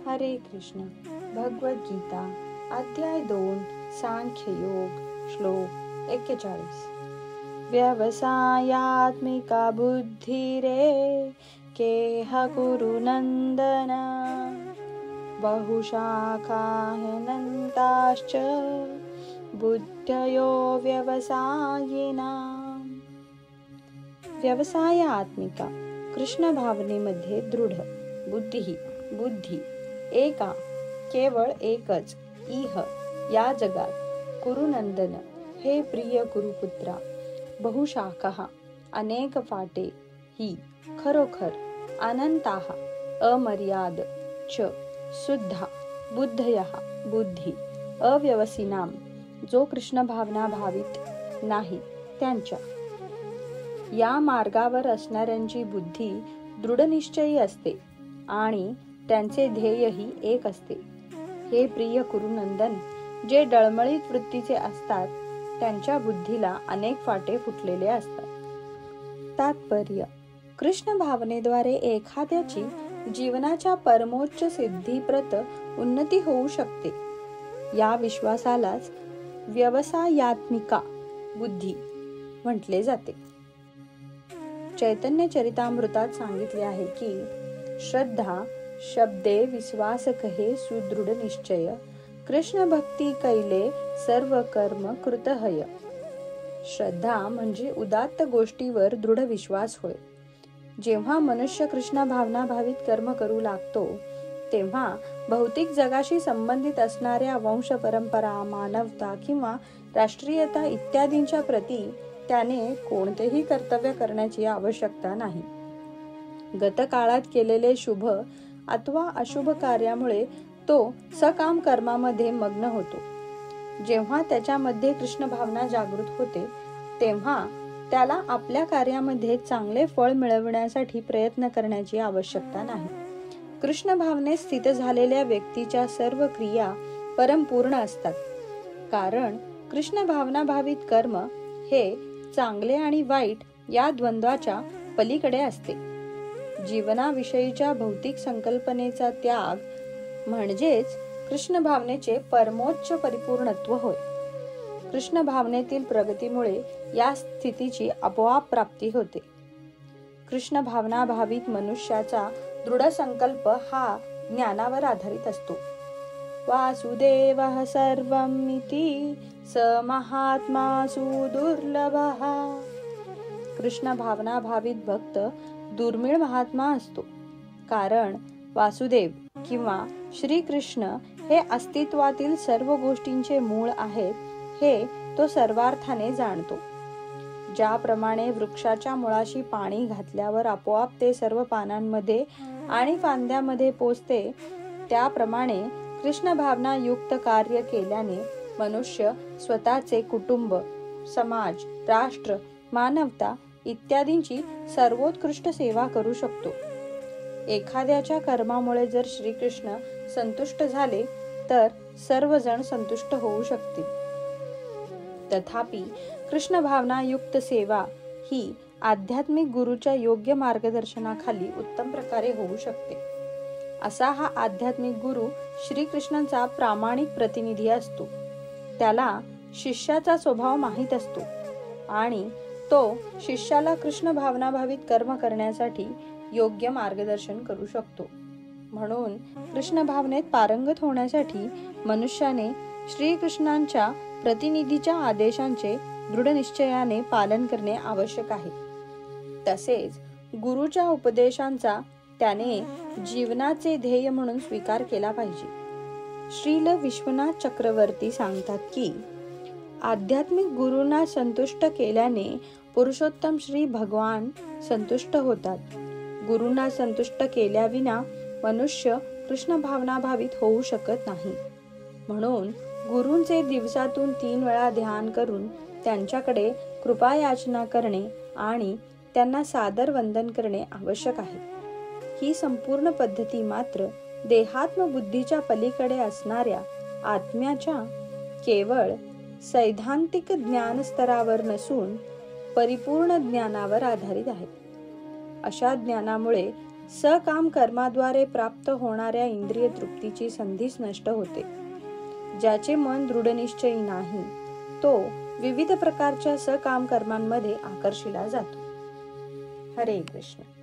हरे कृष्ण. भगवद्गीता अध्याय 2 सांख्ययोग श्लोक 41. व्यवसायात्मिका बुद्धिरे केह कुरु नंदन बहुशाखा ह्यनन्ताश्च बुद्धयो व्यवसायिना. व्यवसाय आत्मिका कृष्ण भावनेमध्ये दृढ बुद्धी एका केवळ एकच इह या जगात कुरुनंदन हे प्रिय कुरुपुत्रा बहुशाखा अनेक फाटे ही खरोखर अनंताः अमर्याद च सुद्धा बुद्धयः बुद्धी अव्यवसिनाम जो कृष्ण भावना भावित नाही त्यांच्या या मार्गावर असणाऱ्यांची बुद्धी दृढनिश्चयी असते आणि त्यांचे ध्येयही एक असते. हे प्रिय कुरुनंदन, जे डळमळीत वृत्तीचे असतात त्यांच्या बुद्धीला अनेक फाटे फुटलेले असतात. तात्पर्य: कृष्ण भावनेद्वारे एखाद्याची जीवनाच्या परमोच्च सिद्धीप्रत उन्नती होऊ शकते. या विश्वासालाच व्यवसायात्मिका बुद्धी म्हटले जाते. चैतन्य चरितामृतात सांगितले आहे की श्रद्धा शब्दे विश्वास कहे सुदृढ निश्चय कृष्ण भक्ती कैले सर्व कर्म कृतहय. श्रद्धा म्हणजे उदात्त गोष्टीवर दृढ विश्वास होय. जेव्हा मनुष्य कृष्ण भावना भावित कर्म करू लागतो तेव्हा भौतिक जगाशी संबंधित असणाऱ्या वंश परंपरा, मानवता किंवा राष्ट्रीयता इत्यादींच्या प्रती त्याने कोणतेही कर्तव्य करण्याची आवश्यकता नाही. गतकाळात केलेले शुभ अथवा अशुभ कार्यामुळे तो सकाम कर्मामध्ये मग्न होतो. जेव्हा त्याच्यामध्ये कृष्ण भावना जागृत होते तेव्हा त्याला आपल्या कार्यामध्ये चांगले फळ मिळवण्यासाठी प्रयत्न करण्याची आवश्यकता नाही. कृष्ण भावनेत स्थित झालेल्या व्यक्तीच्या सर्व क्रिया परमपूर्ण असतात, कारण कृष्ण भावना भावित कर्म हे चांगले आणि वाईट या द्वंद्वाच्या पलीकडे असते. जीवनाविषयीच्या भौतिक संकल्पनेचा त्याग म्हणजेच कृष्ण भावनेचे परमोच्च परिपूर्णत्व होय. कृष्ण भावनेतील प्रगतीमुळे या स्थितीची आपोआप प्राप्ती होते. कृष्ण भावना भावित मनुष्याचा दृढ संकल्प हा ज्ञानावर आधारित असतो. वासुदेवः सर्वमिति स महात्मा सुदुर्लभः. कृष्ण भावना भावित भक्त दुर्मिळ महात्मा असतो, कारण वासुदेव किंवा श्रीकृष्ण हे अस्तित्वातील सर्व गोष्टींचे मूळ आहेत हे तो सर्वार्थाने जाणतो. ज्याप्रमाणे वृक्षाच्या मुळाशी पाणी घातल्यावर आपोआप ते सर्व पानांमध्ये आणि फांद्यामध्ये पोचते, त्याप्रमाणे कृष्ण भावना युक्त कार्य केल्याने मनुष्य स्वतःचे कुटुंब, समाज, राष्ट्र, मानवता इत्यादींची सर्वोत्कृष्ट सेवा करू शकतो. एखाद्याच्या कर्मामुळे जर श्रीकृष्ण संतुष्ट झाले तर सर्वजण संतुष्ट होऊ शकतील. तथापि कृष्ण भावना युक्त सेवा ही आध्यात्मिक गुरुच्या योग्य मार्गदर्शनाखाली उत्तम प्रकारे होऊ शकते. असा हा आध्यात्मिक गुरु श्रीकृष्णांचा प्रामाणिक प्रतिनिधी असतो. त्याला शिष्याचा स्वभाव माहीत असतो आणि तो शिष्याला कृष्ण भावना भावित कर्म करण्यासाठी योग्य मार्गदर्शन करू शकतो. म्हणून कृष्ण भावनेत पारंगत होण्यासाठी मनुष्याने श्रीकृष्णांच्या प्रतिनिधीच्या आदेशांचे दृढ निश्चयाने पालन करणे आवश्यक आहे. तसेच गुरुच्या उपदेशांचा त्याने जीवनाचे ध्येय म्हणून स्वीकार केला पाहिजे. श्रील विश्वनाथ चक्रवर्ती सांगतात की आध्यात्मिक गुरूंना संतुष्ट केल्याने पुरुषोत्तम श्री भगवान संतुष्ट होतात. गुरूंना संतुष्ट केल्याविना मनुष्य कृष्ण भावना भावित होऊ शकत नाही. म्हणून गुरूंचे दिवसातून 3 वेळा ध्यान करून त्यांच्याकडे कृपा याचना करणे आणि त्यांना सादर वंदन करणे आवश्यक आहे. ही संपूर्ण पद्धती मात्र देहात्म बुद्धीच्या पलीकडे असणाऱ्या आत्म्याच्या केवळ सैद्धांतिक ज्ञान स्तरावर नसून परिपूर्ण ज्ञानावर आधारित आहे. अशा ज्ञानामुळे सकाम कर्माद्वारे प्राप्त होणाऱ्या इंद्रिय तृप्तीची संधीच नष्ट होते. ज्याचे मन दृढनिश्चयी नाही तो विविध प्रकारच्या सकाम कर्मांमध्ये आकर्षिला जातो. हरे कृष्ण.